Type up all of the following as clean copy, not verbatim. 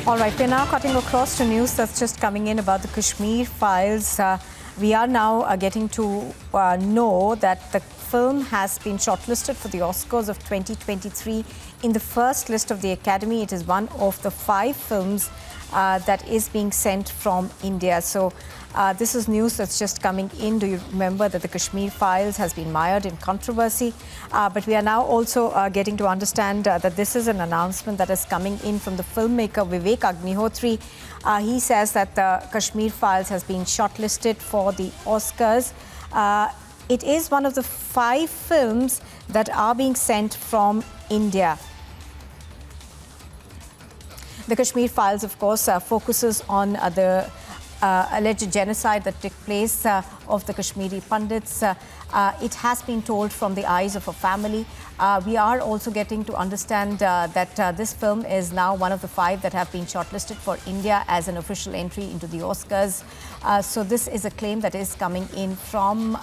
All right, we're now cutting across to news that's just coming in about the Kashmir files. We are now getting to know that the film has been shortlisted for the Oscars of 2023 in the first list of the Academy. It is one of the 5 films that is being sent from India. So this is news that's just coming in. Do you remember that the Kashmir files has been mired in controversy? But we are now also getting to understand that this is an announcement that is coming in from the filmmaker Vivek Agnihotri. He says that the Kashmir files has been shortlisted for the Oscars. It is one of the 5 films that are being sent from India. The Kashmir files, of course, focuses on the alleged genocide that took place of the Kashmiri Pandits. It has been told from the eyes of a family. We are also getting to understand that this film is now one of the 5 that have been shortlisted for India as an official entry into the Oscars. So this is a claim that is coming in from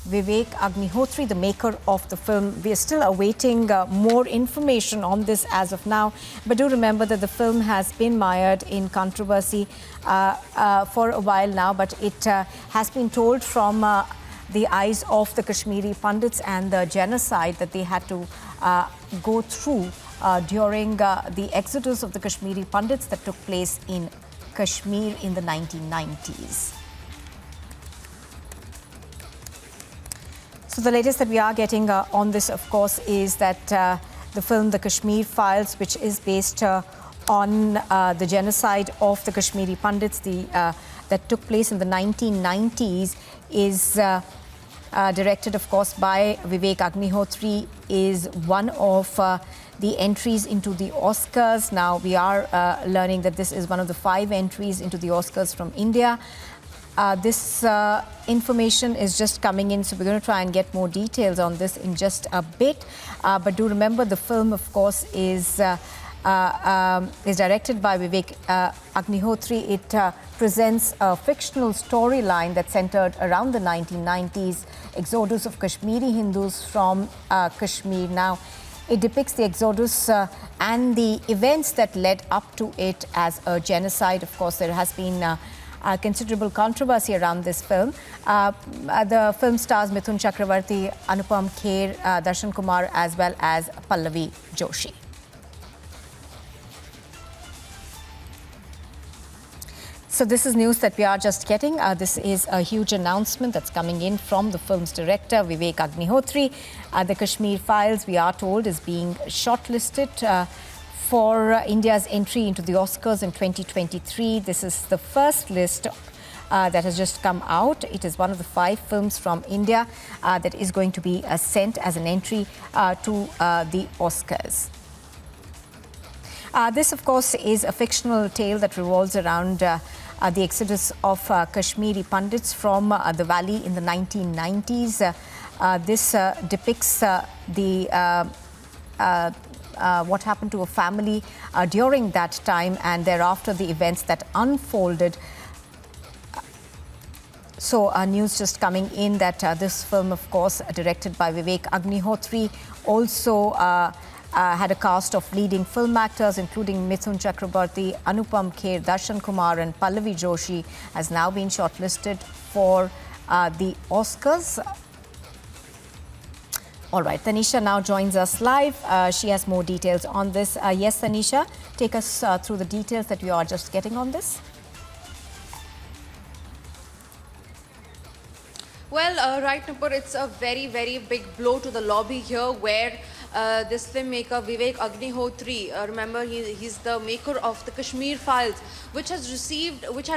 Vivek Agnihotri, the maker of the film. We are still awaiting more information on this as of now. But do remember that the film has been mired in controversy for a while now. But it has been told from the eyes of the Kashmiri Pandits and the genocide that they had to go through during the exodus of the Kashmiri Pandits that took place in Kashmir in the 1990s. So the latest that we are getting on this, of course, is that the film The Kashmir Files, which is based on the genocide of the Kashmiri Pandits that took place in the 1990s, is directed, of course, by Vivek Agnihotri, is one of the entries into the Oscars. Now, we are learning that this is one of the 5 entries into the Oscars from India. This information is just coming in, so we're going to try and get more details on this in just a bit. But do remember, the film, of course, is directed by Vivek Agnihotri. It presents a fictional storyline that's centered around the 1990s exodus of Kashmiri Hindus from Kashmir. Now, it depicts the exodus and the events that led up to it as a genocide. Of course, there has been considerable controversy around this film. The film stars Mithun Chakravarti, Anupam Kher, Darshan Kumar, as well as Pallavi Joshi. So this is news that we are just getting. This is a huge announcement that's coming in from the film's director, Vivek Agnihotri. The Kashmir Files, we are told, is being shortlisted for India's entry into the Oscars in 2023. This is the first list that has just come out. It is one of the 5 films from India that is going to be sent as an entry to the Oscars. This, of course, is a fictional tale that revolves around the exodus of Kashmiri Pandits from the valley in the 1990s. This depicts what happened to a family during that time, and thereafter the events that unfolded. So news just coming in that this film, of course, directed by Vivek Agnihotri, also had a cast of leading film actors, including Mithun Chakrabarti, Anupam Kher, Darshan Kumar and Pallavi Joshi, has now been shortlisted for the Oscars. All right, Tanisha now joins us live. She has more details on this. Yes, Tanisha, take us through the details that we are just getting on this. Well, right, Nupur, it's a very, very big blow to the lobby here, where this filmmaker Vivek Agnihotri, remember he's the maker of the Kashmir Files, which had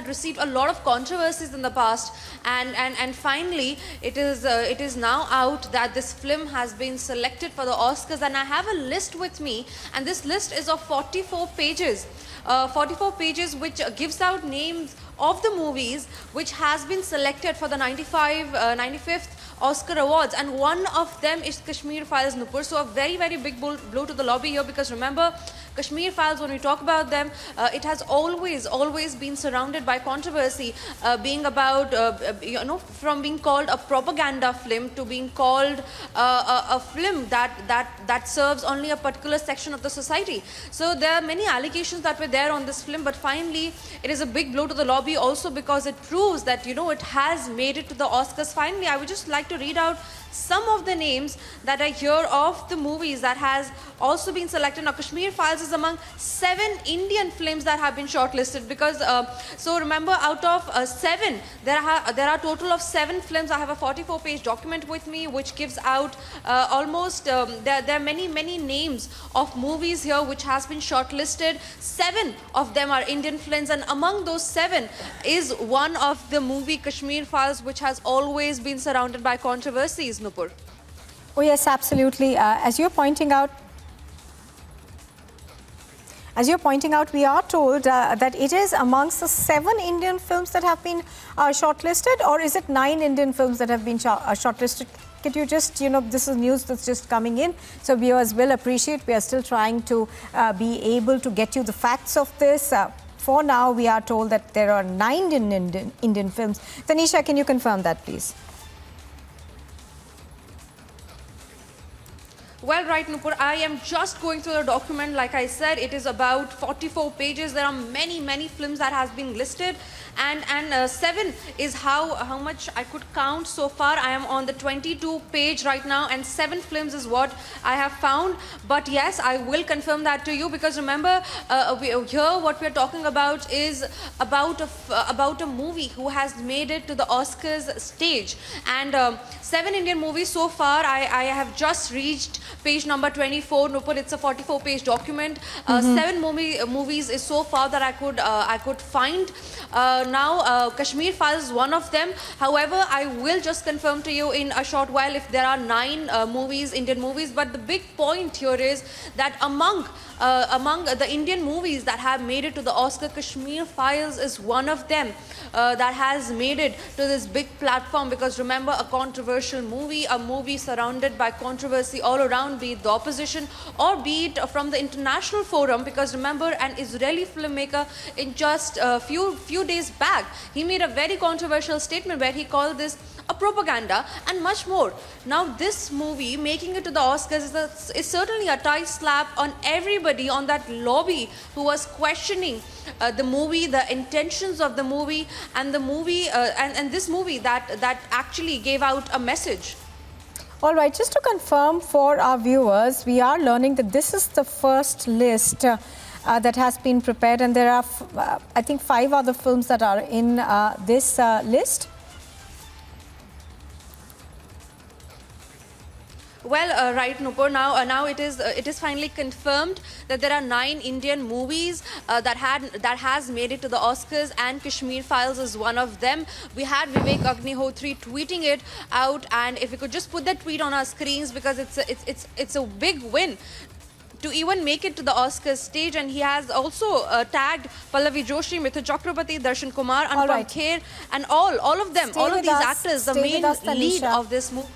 received a lot of controversies in the past, and finally it is now out that this film has been selected for the Oscars. And I have a list with me, and this list is of 44 pages. 44 pages, which gives out names of the movies which has been selected for the 95th Oscar Awards, and one of them is Kashmir Files, Nupur. So a very, very big blow to the lobby here, because remember, Kashmir Files, when we talk about them, it has always been surrounded by controversy, being about, from being called a propaganda film to being called a film that serves only a particular section of the society. So there are many allegations that were there on this film, but finally it is a big blow to the lobby also, because it proves that, it has made it to the Oscars. Finally, I would just like to read out some of the names that are here of the movies that has also been selected. Now, Kashmir Files is among 7 Indian films that have been shortlisted, because so remember, out of 7, there are a total of 7 films. I have a 44-page document with me which gives out almost there are many names of movies here which has been shortlisted. 7 of them are Indian films, and among those 7 is one of the movie Kashmir Files, which has always been surrounded by controversies, Nupur. Oh yes, absolutely. As you're pointing out, we are told that it is amongst the 7 Indian films that have been shortlisted, or is it 9 Indian films that have been shortlisted? Could you just, this is news that's just coming in, so viewers will appreciate. We are still trying to be able to get you the facts of this. For now, we are told that there are 9 Indian films. Tanisha, can you confirm that, please? Well, right, Nupur, I am just going through the document. Like I said, it is about 44 pages. There are many films that has been listed, and 7 is how much I could count so far. I am on the 22 page right now, and 7 films is what I have found. But yes, I will confirm that to you, because remember, here what we are talking about is about a movie who has made it to the Oscars stage, and 7 Indian movies so far. I have just reached page number 24, Nupur. It's a 44-page document. 7 movies is so far that I could find. Now, Kashmir Files is one of them. However, I will just confirm to you in a short while if there are 9 Indian movies. But the big point here is that among the Indian movies that have made it to the Oscar, Kashmir Files is one of them that has made it to this big platform. Because remember, a controversial movie, a movie surrounded by controversy all around, be it the opposition or be it from the international forum. Because remember, an Israeli filmmaker, in just a few days back, he made a very controversial statement where he called this a propaganda and much more. Now, this movie making it to the Oscars is certainly a tight slap on everybody on that lobby who was questioning the movie, the intentions of the movie, and the movie and this movie that actually gave out a message. All right, just to confirm for our viewers, we are learning that this is the first list that has been prepared, and there are, I think, 5 other films that are in this list. Well, right, Nupur. Now it is finally confirmed that there are 9 Indian movies that has made it to the Oscars, and Kashmir Files is one of them. We had Vivek Agnihotri tweeting it out, and if we could just put that tweet on our screens, because it's a big win to even make it to the Oscars stage. And he has also tagged Pallavi Joshi, Mithun Chakrabarti, Darshan Kumar, Anupam Kher, and all of them, all of these actors, the main lead of this movie.